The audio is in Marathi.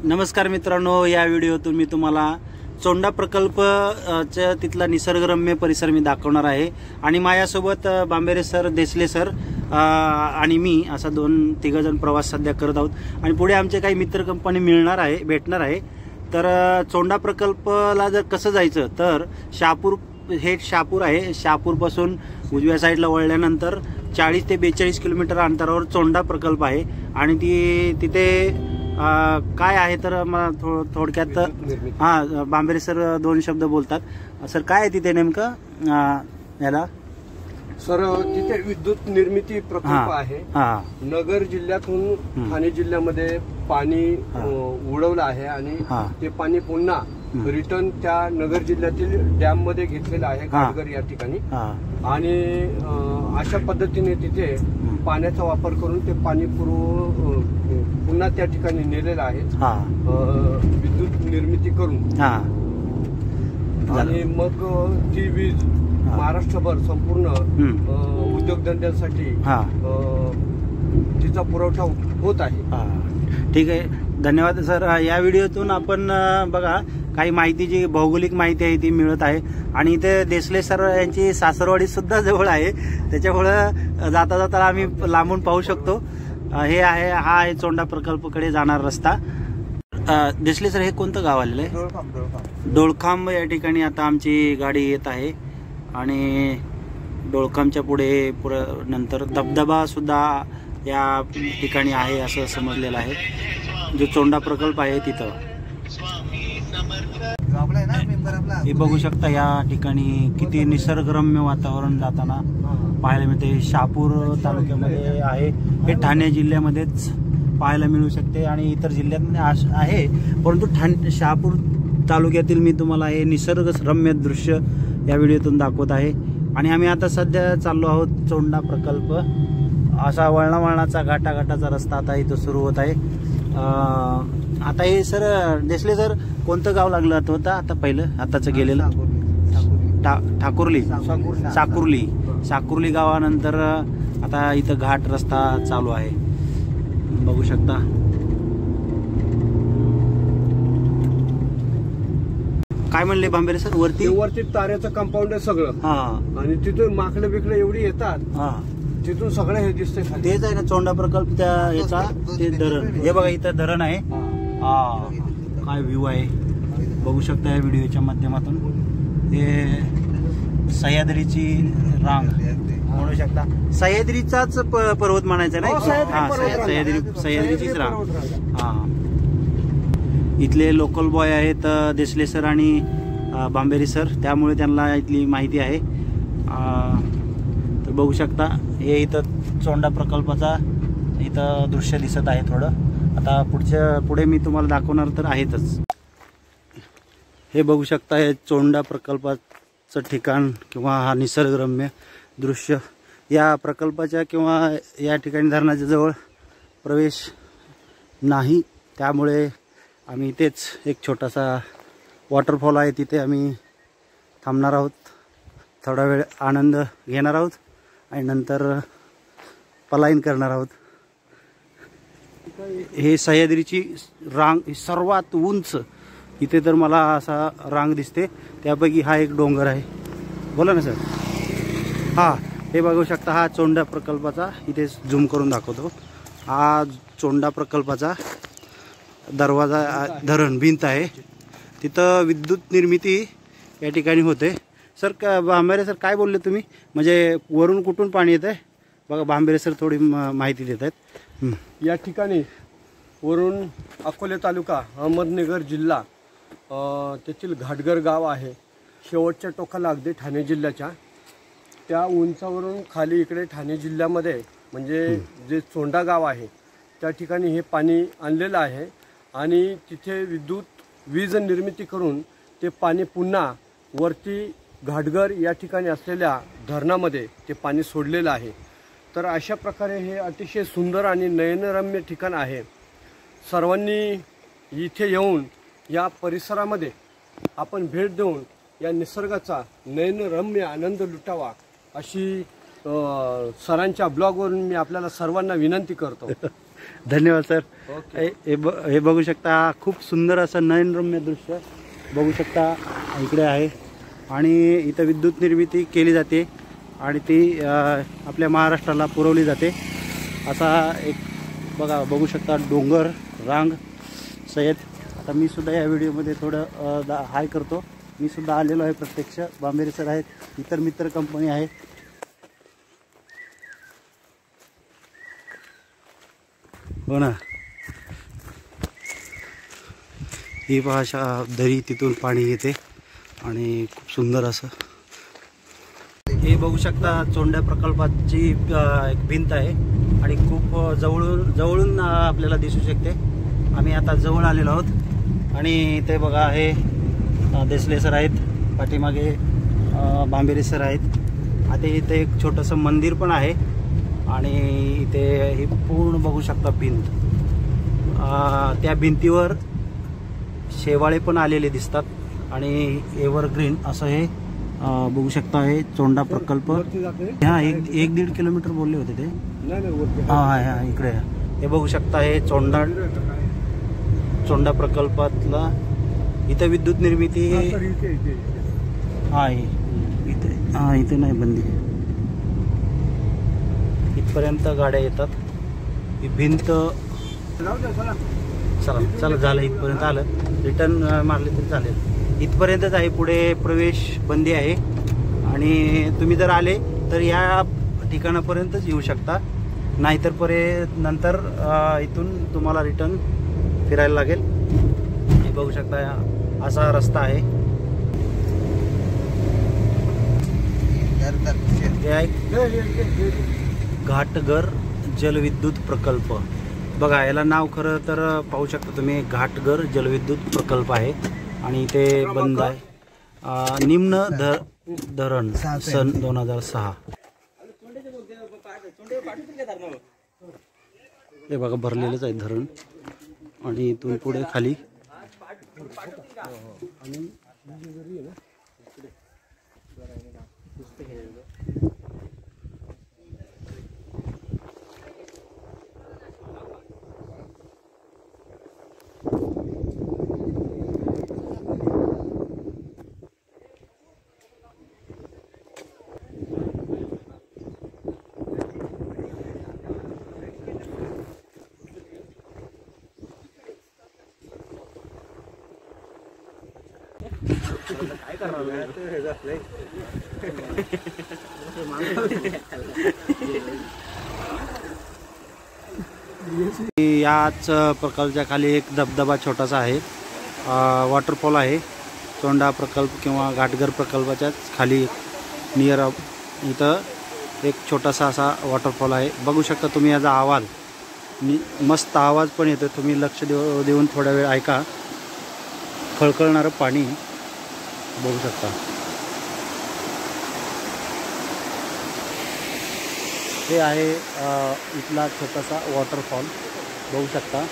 नमस्कार मित्रांनो, या व्हिडिओतून मी तुम्हाला चोंडा प्रकल्पच्या तिथला निसर्गरम्य परिसर मी दाखवणार आहे आणि माझ्यासोबत बांबेरे सर, देसले सर आणि मी असा तिघ जण प्रवास सध्या करत आहोत आणि पुढे आमचे काही मित्र कंपनी भेटणार आहे। तर चोंडा प्रकल्पला जर कसं जायचं तर शहापूर आहे। शहापूरपासून उजव्या साईडला वळल्यानंतर 40 ते 42 किलोमीटर अंतरावर चोंडा प्रकल्प आहे आणि तिथे काय आहे तर मला थोडक्यात बांबेरे सर 2 शब्द बोलतात। सर काय आहे तिथे नेमकं याला? सर तिथे विद्युत निर्मिती प्रकल्प आहे। नगर जिल्ह्यातून ठाणे जिल्ह्यामध्ये पाणी उडवलं आहे आणि ते पाणी पुन्हा रिटर्न त्या नगर जिल्ह्यातील डॅम मध्ये घेतलेलं आहे, घाटघर या ठिकाणी। आणि अशा पद्धतीने तिथे पाण्याचा वापर करून ते पाणी पुन्हा त्या ठिकाणी नेलेलं आहे विद्युत निर्मिती करून। आणि मग ती वीज महाराष्ट्रभर संपूर्ण उद्योगधंद्यांसाठी तिचा पुरवठा होत आहे। ठीक आहे, धन्यवाद सर। या व्हिडिओतून आपण बघा काही माहिती, जी भौगोलिक माहिती आहे ती मिळत आहे आणि इथे देसले सर यांची सासरवाडी सुद्धा जवळ आहे, त्याच्यामुळे जाता जाता आम्ही लांबून पाहू शकतो। हा आहे चोंडा प्रकल्पाकडे जाणारा रस्ता। देसले सर, हे कोणतं गाव आलेलं आहे? डोळखांब या ठिकाणी आता आमची गाडी येत आहे आणि डोळखांबच्या पुढे नंतर धबधबा सुद्धा या ठिकाणी आहे असं समजलेलं आहे। जो चोंडा प्रकल्प आहे तिथं हे बघू शकता। या ठिकाणी किती निसर्गरम्य वातावरण जाताना पाहायला मिळते। शहापूर तालुक्यामध्ये आहे, हे ठाणे जिल्ह्यामध्येच पाहायला मिळू शकते आणि इतर जिल्ह्यात आहे, परंतु शहापूर तालुक्यातील मी तुम्हाला हे निसर्गरम्य दृश्य या व्हिडिओतून दाखवत आहे। आणि आम्ही आता सध्या चाललो आहोत चोंडा प्रकल्प। असा वळणाचा घाटाचा रस्ता आता इथं सुरू होत आहे। आता हे सर देसले सर, कोणतं गाव लागलं होतं आता पहिलं आताचं गेलेलं? साकुर्ली गावानंतर आता इथं घाट रस्ता चालू आहे, बघू शकता। काय म्हणले बांबेरे सर? वरती ताऱ्याचं कंपाऊंड आहे सगळं। आणि तिथून माकडे बिकडे एवढी येतात, तिथून सगळं हे दिसतंय। तेच आहे ना चोंडा प्रकल्प त्या याचा, ते धरण। हे बघा इथं धरण आहे। काय व्ह्यू आहे बघू शकता या व्हिडिओच्या माध्यमातून। हे सह्याद्रीची रांग म्हणू शकता, सह्याद्रीचाच पर्वत म्हणायचा नाही, सह्याद्रीचीच रांग। इथले लोकल बॉय आहेत देसले सर आणि बांबेरे सर, त्यामुळे त्यांना इथली माहिती आहे। तर बघू शकता हे इथं चोंडा प्रकल्पाचा इथं दृश्य दिसत आहे थोडं। आता पुढे मी तुम्हाला दाखवणार तर आहेतच। हे बघू शकता, हे चोंडा प्रकल्पाचं ठिकाण किंवा हा निसर्गरम्य दृश्य। या प्रकल्पाच्या किंवा या ठिकाणी धरणाच्या जवळ प्रवेश नाही, त्यामुळे आम्ही इथेच एक छोटासा वॉटरफॉल आहे तिथे आम्ही थांबणार आहोत, थोडा वेळ आनंद घेणार आहोत आणि नंतर पलायन करणार आहोत। हे सह्याद्रीची रांग सर्वात उंच इथे तर मला असा रांग दिसते, त्यापैकी हा एक डोंगर आहे। बोला ना सर। हे बघू शकता, हा चोंडा प्रकल्पाचा, इथे झूम करून दाखवतो, हा चोंडा प्रकल्पाचा दरवाजा, धरण भिंत आहे। तिथं विद्युत निर्मिती या ठिकाणी होते। सर बांबेरे सर, काय बोलले तुम्ही? म्हणजे वरून कुठून पाणी येत आहे? बघा बांबेरे सर थोडी माहिती देत आहेत। या ठिकाणी वरून अकोले तालुका, अहमदनगर जिल्हा, तेथील घाटघर गाव आहे, शेवटच्या टोकाला अगदी ठाणे जिल्ह्याच्या। त्या उंचावरून खाली इकडे ठाणे जिल्ह्यामध्ये म्हणजे जे चोंडा गाव आहे त्या ठिकाणी हे पाणी आणलेलं आहे आणि तिथे वीज निर्मिती करून ते पाणी पुन्हा वरती घाटघर या ठिकाणी असलेल्या धरणामध्ये ते पाणी सोडलेलं आहे। तर अशा प्रकारे हे अतिशय सुंदर आणि नयनरम्य ठिकाण आहे। सर्वांनी इथे येऊन या परिसरामध्ये आपण भेट देऊन या निसर्गाचा नयनरम्य आनंद लुटावा अशी सरांच्या ब्लॉगवरून मी आपल्याला सर्वांना विनंती करतो। धन्यवाद सर. ओके. हे बघू शकता, खूप सुंदर असं नयनरम्य दृश्य बघू शकता इकडे आहे. आणि इथं विद्युत निर्मिती केली जाते आणि ती आपल्या महाराष्ट्राला पुरवली जाते. असा एक बघू शकता डोंगर रांग सय्यद. आता मी सुद्धा या व्हिडिओमध्ये थोडं हाय करतो. मी सुद्धा आलेलो आहे प्रत्यक्ष. बांबेरे सर आहेत, इतर मित्र कंपनी आहे. हो ना, ही पहा अशा दरी, तिथून पाणी येते आणि खूप सुंदर असं. हे बघू शकता चोंडा प्रकल्पाची एक भिंत आहे आणि खूप जवळून आपल्याला दिसू शकते. आम्ही आता जवळ आलेलो आहोत आणि ते बघा हे देसले सर आहेत, पाठीमागे बांबेरे सर आहेत. आता इथे एक छोटंसं मंदिर पण आहे आणि इथे हे पूर्ण बघू शकता भिंत. त्या भिंतीवर शेवाळे पण आलेले दिसतात आणि एव्हरग्रीन असं हे बघू शकता. हे चोंडा प्रकल्प हा 1-1.5 किलोमीटर बोलले होते ते. हा इकडे हे बघू शकता. हे चोंडा प्रकल्पातला इथे विद्युत निर्मिती आहे. इथे नाही बंदी, इथपर्यंत गाड्या येतात. ही भिंत चला झालं, इथपर्यंत आलं. रिटर्न मारले तरी चालेल. इथपर्यंतच आहे, पुढे प्रवेश बंदी आहे. आणि तुम्ही जर आले तर या ठिकाणापर्यंतच येऊ शकता, नाहीतर नंतर इथून तुम्हाला रिटर्न फिरायला लागेल. हे बघू शकता, असा रस्ता आहे. घाटघर जलविद्युत प्रकल्प. बघा, याला नाव खरं तर पाहू शकता तुम्ही, घाटघर जलविद्युत प्रकल्प आहे आणि ते बंद आहे. निम्न धरण सन 2006. हे बघा भरलेलंच आहे धरण आणि इथून पुढे खाली काय करणार. याच प्रकल्पाच्या खाली एक धबधबा छोटासा आहे, वॉटरफॉल आहे. चोंडा प्रकल्प किंवा घाटघर प्रकल्पाच्याच खाली नियर इथं एक छोटासा असा वॉटरफॉल आहे. बघू शकता तुम्ही याचा आवाज, मस्त आवाज पण येतो. तुम्ही लक्ष देऊन थोडा वेळ ऐका. खळखळणारं पाणी बघू शकता. हे आहे इथला छोटासा वॉटरफॉल बघू शकता.